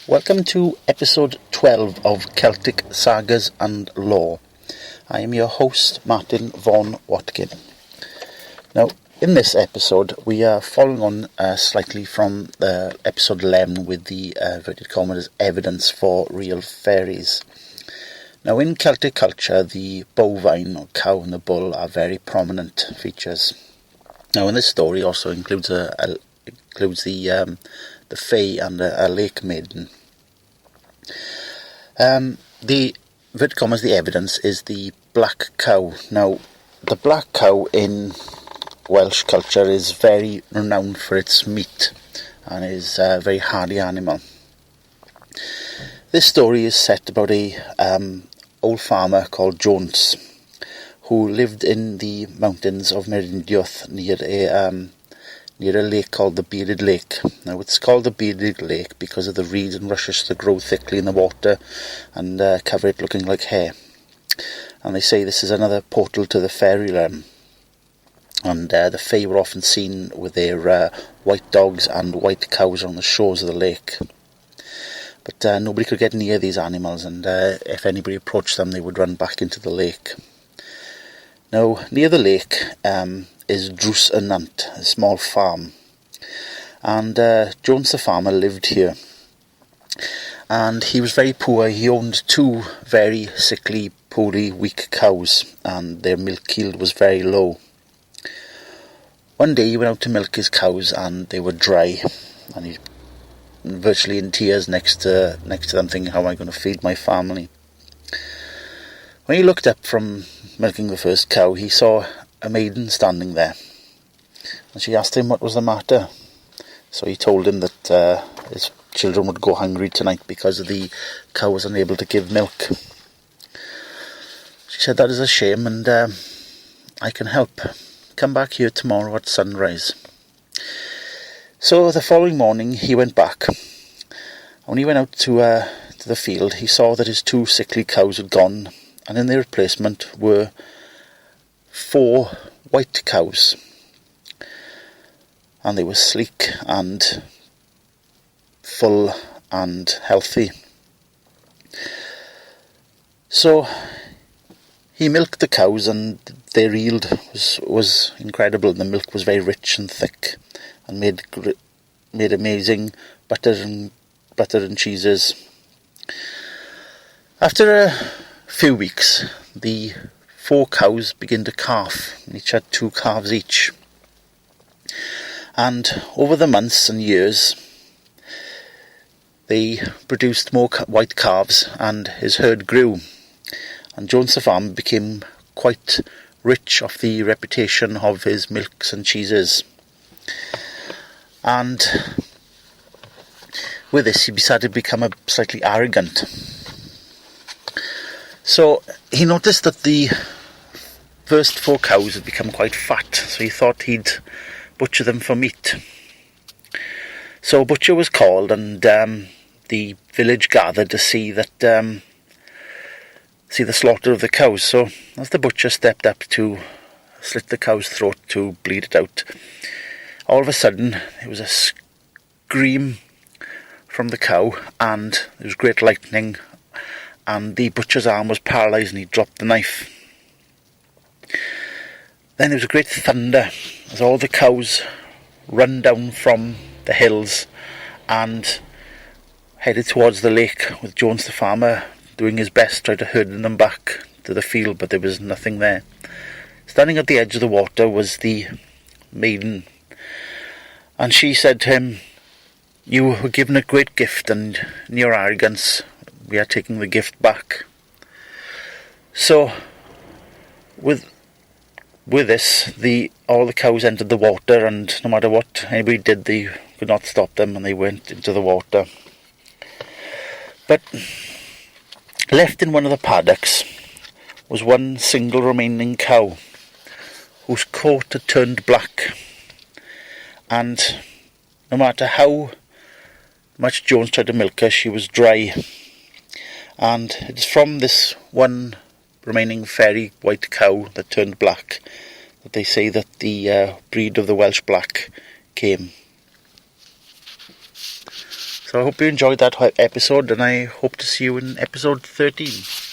Welcome to episode 12 of Celtic Sagas and Lore. I am your host, Martin Vaughan Watkin. Now, in this episode, we are following on slightly from episode 11 with the inverted commas evidence for real fairies. Now, in Celtic culture, the bovine or cow and the bull are very prominent features. Now, in this story, also includes the fae and a lake maiden. The inverted commas the evidence is the black cow. Now, the black cow in Welsh culture is very renowned for its meat and is a very hardy animal. This story is set about a old farmer called Jones, who lived in the mountains of Merindiwth near a lake called the Bearded Lake. Now, it's called the Bearded Lake because of the reeds and rushes that grow thickly in the water and cover it looking like hair. And they say this is another portal to the fairy realm. And the fae were often seen with their white dogs and white cows on the shores of the lake. But nobody could get near these animals, and if anybody approached them, they would run back into the lake. Now, near the lake is Drws y Nant, a small farm. And Jones the farmer lived here. And he was very poor. He owned two very sickly, poorly, weak cows, and their milk yield was very low. One day he went out to milk his cows, and they were dry. And he virtually in tears next to them, thinking, how am I going to feed my family? When he looked up from milking the first cow, he saw a maiden standing there, and she asked him what was the matter. So he told him that his children would go hungry tonight because the cow was unable to give milk. She said, that is a shame, and I can help. Come back here tomorrow at sunrise. So the following morning he went back. When he went out to the field, he saw that his two sickly cows had gone, and in their replacement were 4 white cows, and they were sleek and full and healthy. So he milked the cows, and their yield was incredible. The milk was very rich and thick, and made amazing butter and cheeses. After a few weeks, the 4 cows began to calf, and each had 2 calves each. And over the months and years, they produced more white calves, and his herd grew. And Jones the farmer became quite rich off the reputation of his milks and cheeses. And with this, he decided to become slightly arrogant. So he noticed that the first 4 cows had become quite fat, so he thought he'd butcher them for meat. So a butcher was called, and the village gathered to see the slaughter of the cows. So as the butcher stepped up to slit the cow's throat to bleed it out, all of a sudden there was a scream from the cow, and there was great lightning, and the butcher's arm was paralysed, and he dropped the knife. Then there was a great thunder as all the cows run down from the hills and headed towards the lake, with Jones the farmer doing his best to try to herd them back to the field, but there was nothing there. Standing at the edge of the water was the maiden, and she said to him, you were given a great gift, and in your arrogance we are taking the gift back. So with this, all the cows entered the water, and no matter what anybody did, they could not stop them, and they went into the water. But left in one of the paddocks was one single remaining cow, whose coat had turned black, and no matter how much Jones tried to milk her, she was dry. And it's from this one remaining fairy white cow that turned black that they say that the breed of the Welsh Black came. So I hope you enjoyed that episode, and I hope to see you in episode 13.